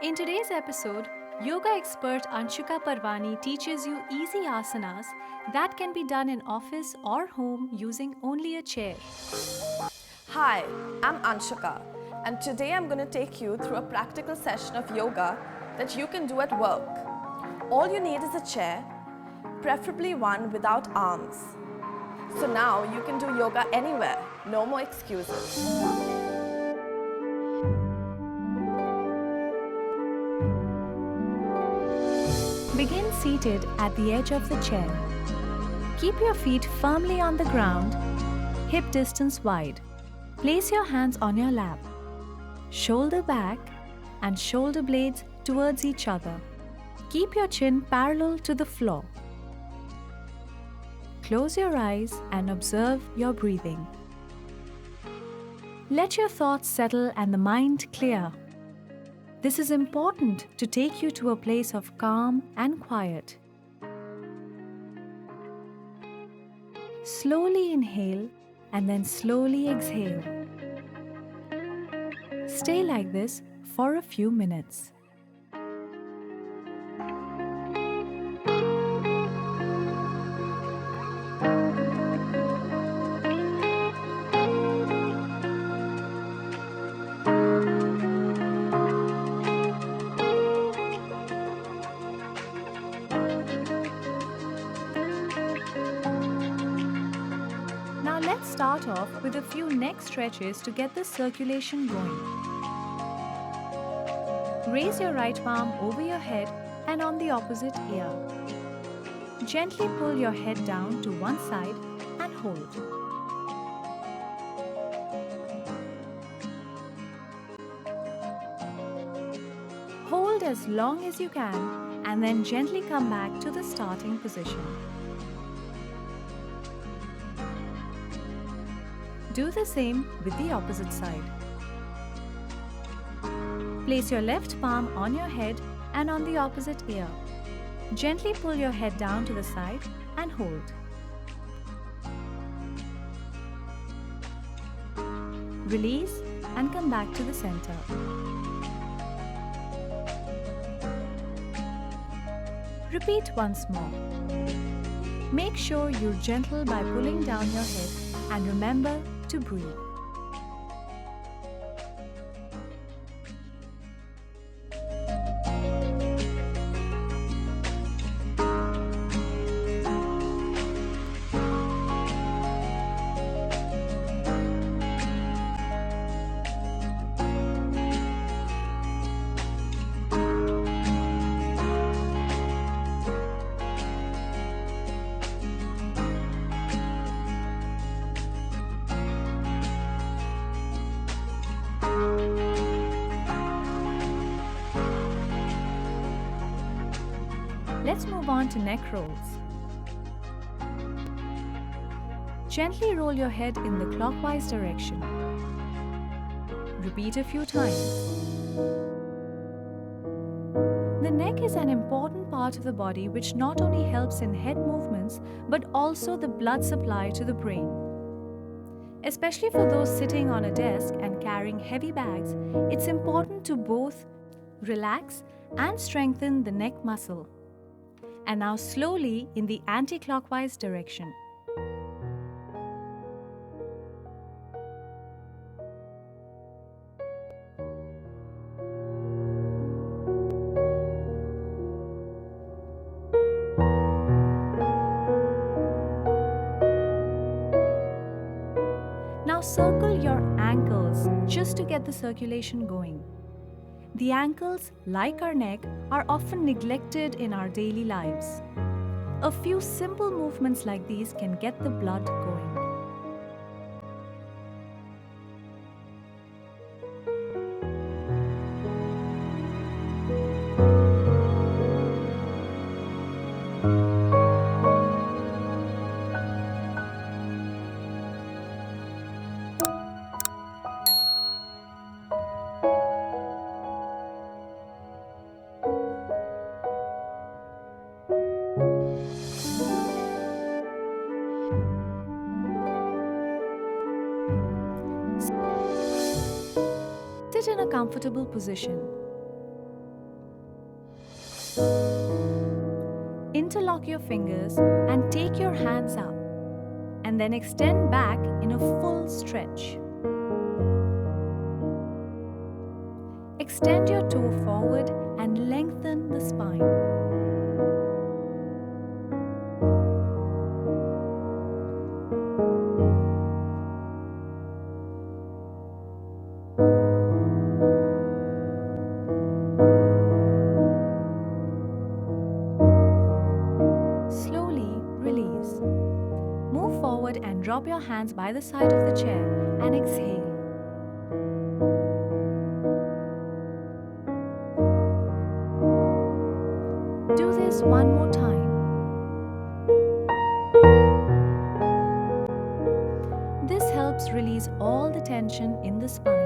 In today's episode, yoga expert Anshuka Parwani teaches you easy asanas that can be done in office or home using only a chair. Hi, I'm Anshuka, and today I'm going to take you through a practical session of yoga that you can do at work. All you need is a chair, preferably one without arms. So now you can do yoga anywhere, no more excuses. Begin seated at the edge of the chair. Keep your feet firmly on the ground, hip distance wide. Place your hands on your lap. Shoulder back and shoulder blades towards each other. Keep your chin parallel to the floor. Close your eyes and observe your breathing. Let your thoughts settle and the mind clear. This is important to take you to a place of calm and quiet. Slowly inhale and then slowly exhale. Stay like this for a few minutes. Now let's start off with a few neck stretches to get the circulation going. Raise your right palm over your head and on the opposite ear. Gently pull your head down to one side and hold. Hold as long as you can and then gently come back to the starting position. Do the same with the opposite side. Place your left palm on your head and on the opposite ear. Gently pull your head down to the side and hold. Release and come back to the center. Repeat once more. Make sure you're gentle by pulling down your head and remember to breathe. Let's move on to neck rolls. Gently roll your head in the clockwise direction. Repeat a few times. The neck is an important part of the body which not only helps in head movements but also the blood supply to the brain. Especially for those sitting on a desk and carrying heavy bags, it's important to both relax and strengthen the neck muscle. And now slowly in the anti-clockwise direction. Now circle your ankles just to get the circulation going. The ankles, like our neck, are often neglected in our daily lives. A few simple movements like these can get the blood going. Sit in a comfortable position. Interlock your fingers and take your hands up, and then extend back in a full stretch. Extend your toe forward and lengthen the spine. Slowly release. Move forward and drop your hands by the side of the chair and exhale. Do this one more time. This helps release all the tension in the spine.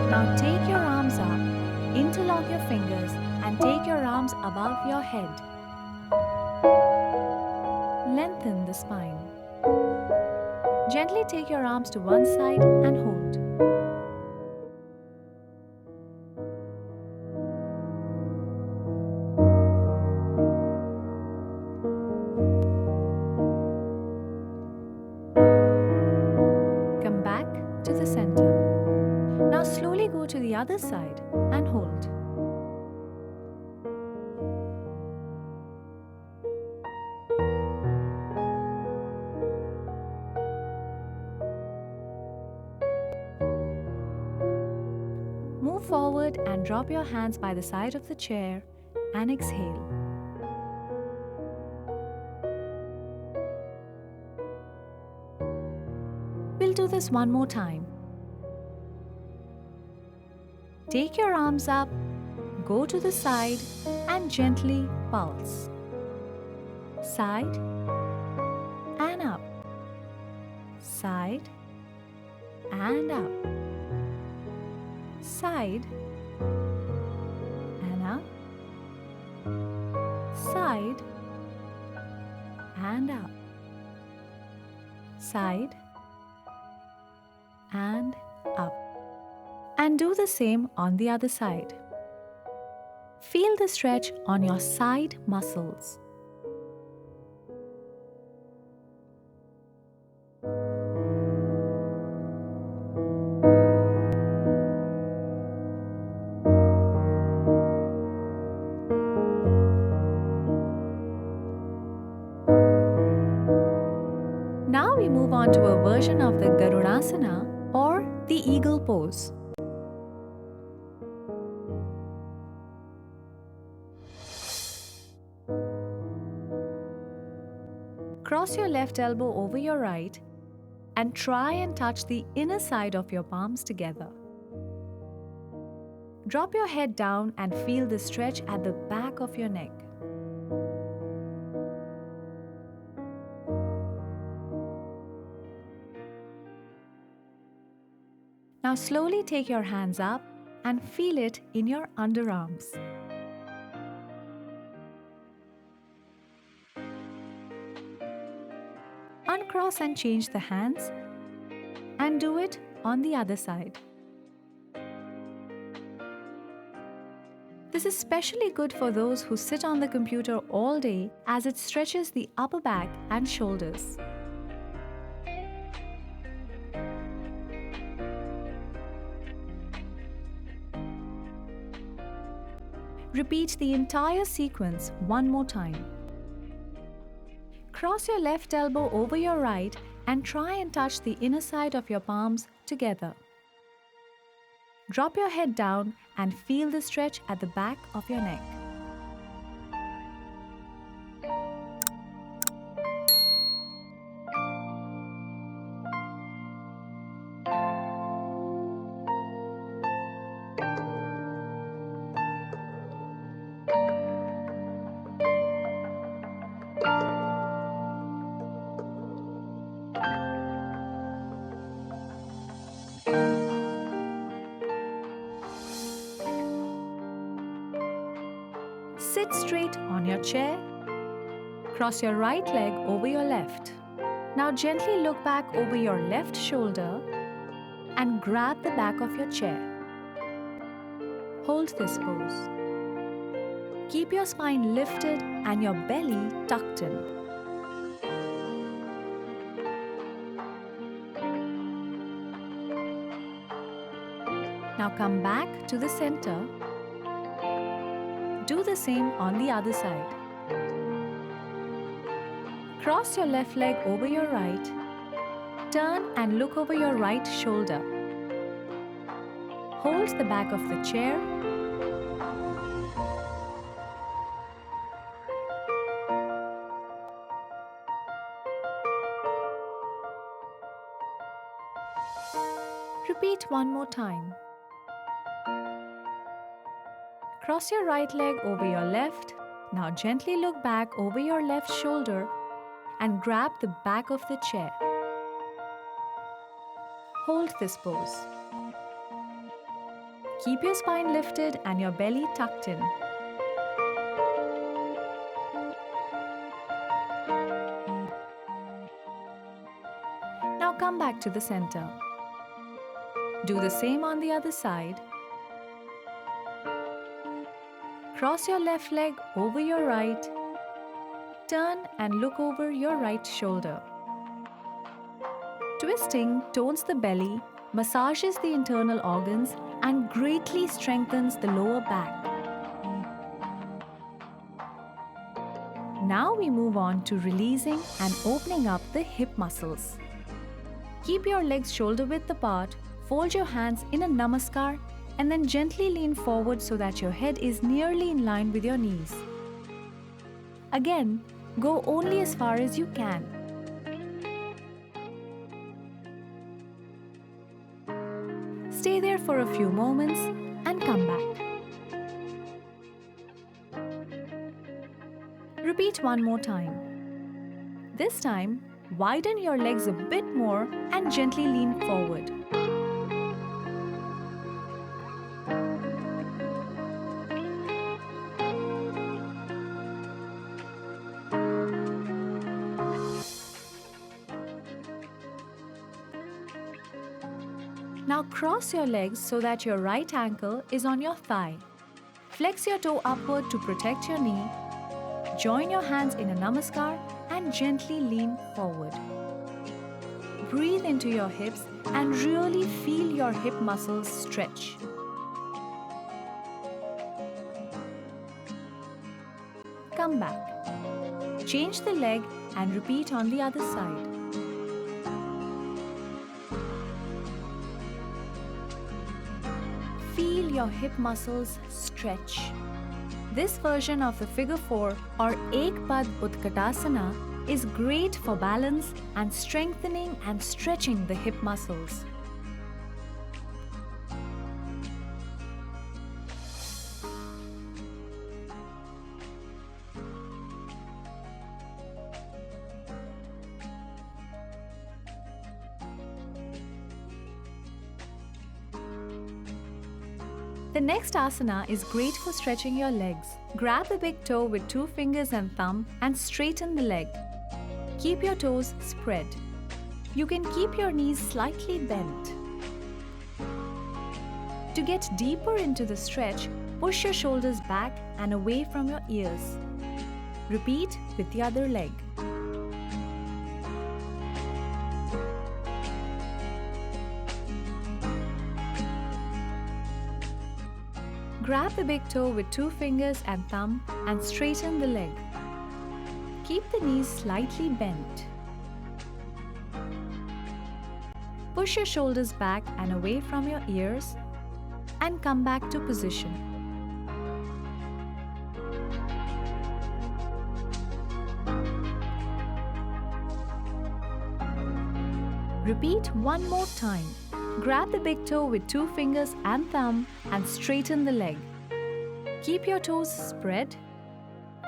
Now take your arms up, interlock your fingers and take your arms above your head. Lengthen the spine. Gently take your arms to one side and hold. Come back to the center. Now slowly go to the other side and hold. Move forward and drop your hands by the side of the chair and exhale. We'll do this one more time. Take your arms up, go to the side and gently pulse. Side and up. Side and up. Side and up. Side and up. Side and up. And do the same on the other side. Feel the stretch on your side muscles. Now we move on to a version of the Garudasana or the eagle pose. Cross your left elbow over your right and try and touch the inner side of your palms together. Drop your head down and feel the stretch at the back of your neck. Now slowly take your hands up and feel it in your underarms. Uncross and change the hands and do it on the other side. This is especially good for those who sit on the computer all day as it stretches the upper back and shoulders. Repeat the entire sequence one more time. Cross your left elbow over your right and try and touch the inner side of your palms together. Drop your head down and feel the stretch at the back of your neck. Sit straight on your chair. Cross your right leg over your left. Now gently look back over your left shoulder and grab the back of your chair. Hold this pose. Keep your spine lifted and your belly tucked in. Now come back to the center. Do the same on the other side. Cross your left leg over your right. Turn and look over your right shoulder. Hold the back of the chair. Repeat one more time. Cross your right leg over your left. Now gently look back over your left shoulder and grab the back of the chair. Hold this pose. Keep your spine lifted and your belly tucked in. Now come back to the center. Do the same on the other side. Cross your left leg over your right. Turn and look over your right shoulder. Twisting tones the belly, massages the internal organs, and greatly strengthens the lower back. Now we move on to releasing and opening up the hip muscles. Keep your legs shoulder width apart, fold your hands in a namaskar, and then gently lean forward so that your head is nearly in line with your knees. Again, go only as far as you can. Stay there for a few moments and come back. Repeat one more time. This time, widen your legs a bit more and gently lean forward. Now cross your legs so that your right ankle is on your thigh. Flex your toe upward to protect your knee. Join your hands in a namaskar and gently lean forward. Breathe into your hips and really feel your hip muscles stretch. Come back. Change the leg and repeat on the other side. Feel your hip muscles stretch. This version of the figure 4 or Ek Pad Utkatasana is great for balance and strengthening and stretching the hip muscles. The next asana is great for stretching your legs. Grab the big toe with 2 fingers and thumb and straighten the leg. Keep your toes spread. You can keep your knees slightly bent. To get deeper into the stretch, push your shoulders back and away from your ears. Repeat with the other leg. Grab the big toe with 2 fingers and thumb and straighten the leg. Keep the knees slightly bent. Push your shoulders back and away from your ears and come back to position. Repeat one more time. Grab the big toe with 2 fingers and thumb and straighten the leg. Keep your toes spread.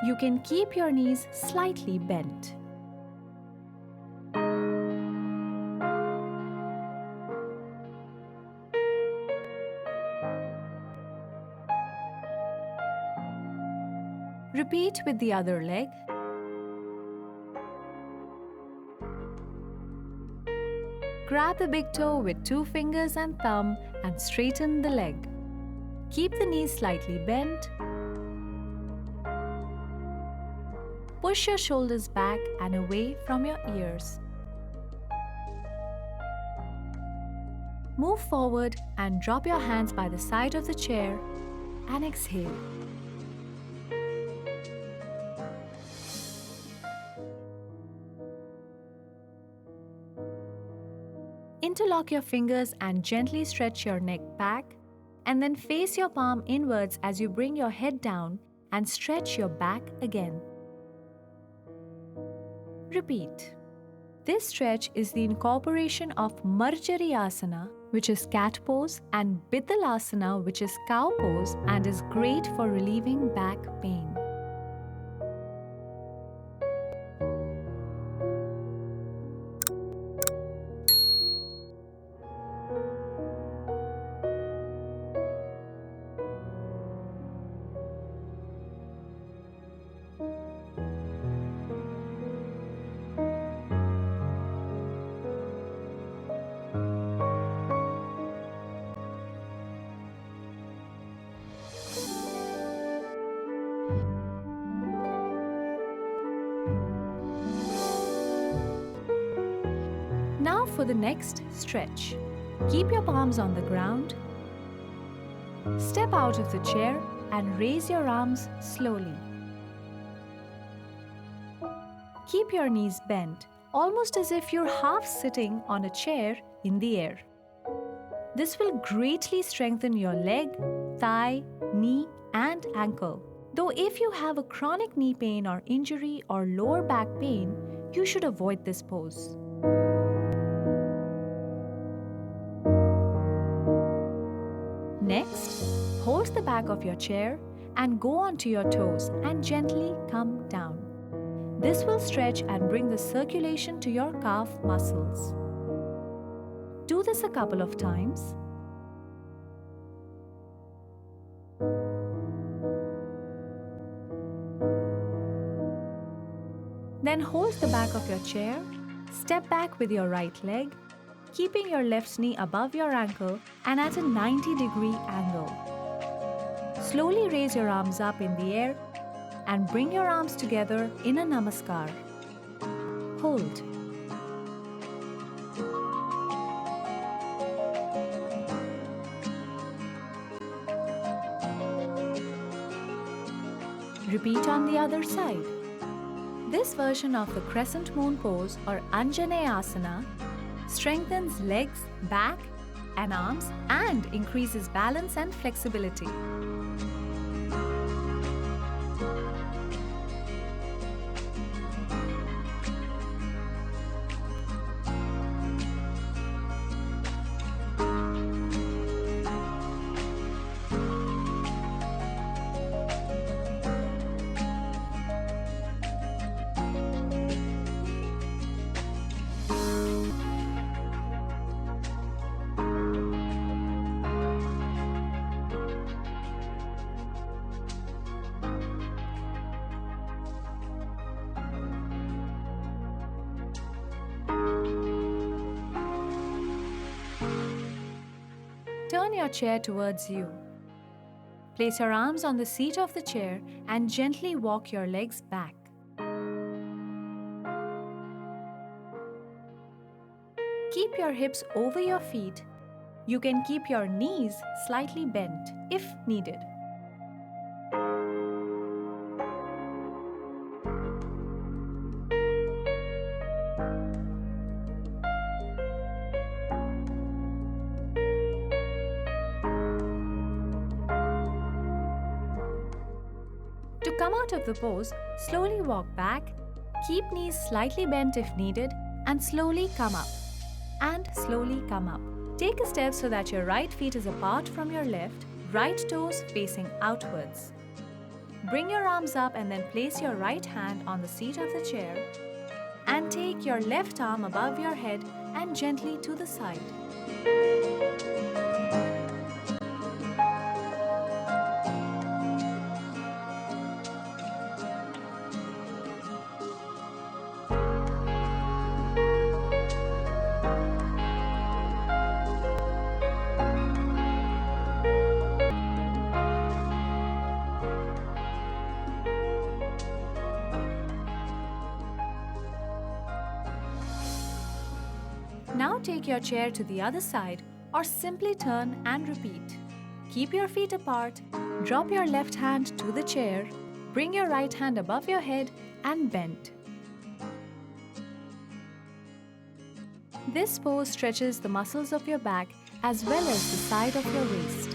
You can keep your knees slightly bent. Repeat with the other leg. Grab the big toe with 2 fingers and thumb and straighten the leg. Keep the knees slightly bent. Push your shoulders back and away from your ears. Move forward and drop your hands by the side of the chair and exhale. Interlock your fingers and gently stretch your neck back, and then face your palm inwards as you bring your head down and stretch your back again. Repeat. This stretch is the incorporation of Marjariyasana, which is cat pose, and Bidhalasana, which is cow pose, and is great for relieving back pain. Now for the next stretch. Keep your palms on the ground. Step out of the chair and raise your arms slowly. Keep your knees bent, almost as if you're half sitting on a chair in the air. This will greatly strengthen your leg, thigh, knee, and ankle. Though if you have a chronic knee pain or injury or lower back pain, you should avoid this pose. Next, hold the back of your chair and go onto your toes and gently come down. This will stretch and bring the circulation to your calf muscles. Do this a couple of times. Then hold the back of your chair, step back with your right leg, keeping your left knee above your ankle and at a 90-degree angle. Slowly raise your arms up in the air and bring your arms together in a namaskar. Hold. Repeat on the other side. This version of the crescent moon pose or Anjaneyasana strengthens legs, back, and arms and increases balance and flexibility. Turn your chair towards you. Place your arms on the seat of the chair and gently walk your legs back. Keep your hips over your feet. You can keep your knees slightly bent if needed. To come out of the pose, slowly walk back, keep knees slightly bent if needed, and slowly come up. And slowly come up. Take a step so that your right feet is apart from your left, right toes facing outwards. Bring your arms up and then place your right hand on the seat of the chair and take your left arm above your head and gently to the side. take your chair to the other side or simply turn and repeat. Keep your feet apart, drop your left hand to the chair, bring your right hand above your head and bend. This pose stretches the muscles of your back as well as the side of your waist.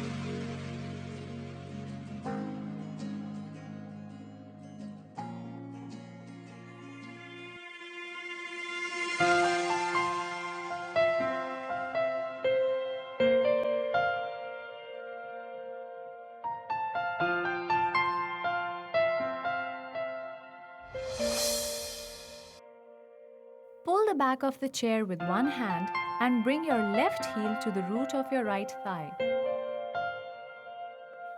Pull the back of the chair with one hand and bring your left heel to the root of your right thigh.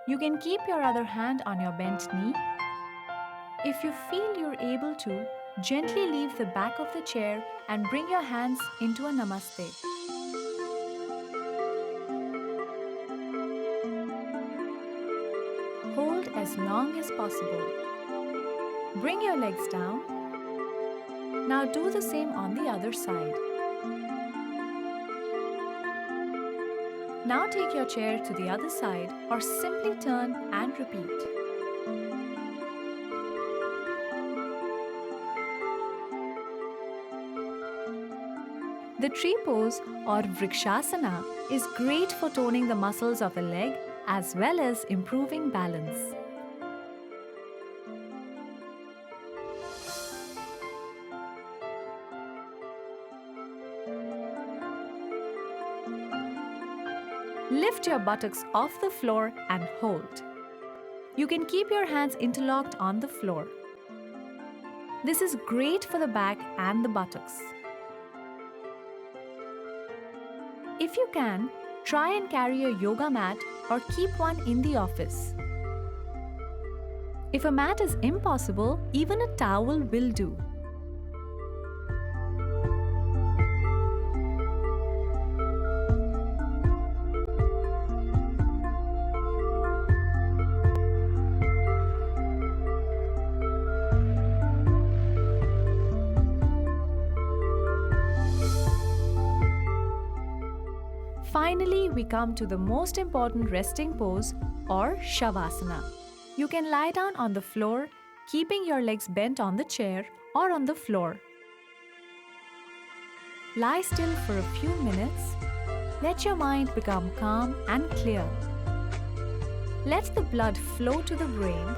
You can keep your other hand on your bent knee. If you feel you're able to, gently leave the back of the chair and bring your hands into a namaste. Hold as long as possible. Bring your legs down. Now do the same on the other side. Now take your chair to the other side or simply turn and repeat. The tree pose or vrikshasana is great for toning the muscles of the leg as well as improving balance. Lift your buttocks off the floor and hold. You can keep your hands interlocked on the floor. This is great for the back and the buttocks. If you can, try and carry a yoga mat or keep one in the office. If a mat is impossible, even a towel will do. Finally, we come to the most important resting pose or shavasana. You can lie down on the floor, keeping your legs bent on the chair or on the floor. Lie still for a few minutes. Let your mind become calm and clear. Let the blood flow to the brain.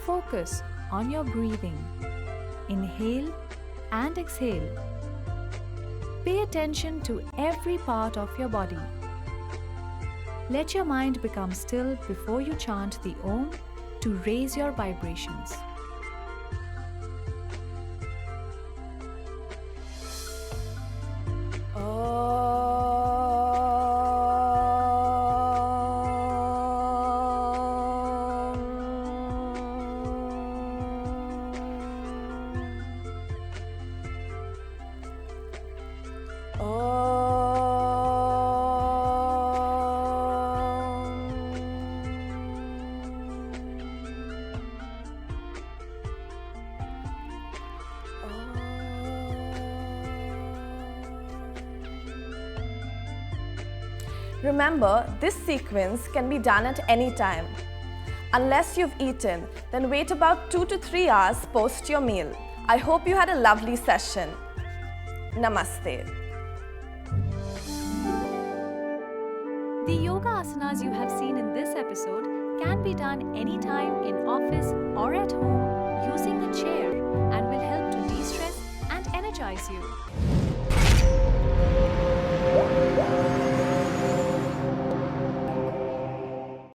Focus on your breathing. Inhale and exhale. Pay attention to every part of your body. Let your mind become still before you chant the Om to raise your vibrations. Remember, this sequence can be done at any time. Unless you've eaten, then wait about 2 to 3 hours post your meal. I hope you had a lovely session. Namaste. The yoga asanas you have seen in this episode can be done anytime in office or at home using a chair and will help to de-stress and energize you.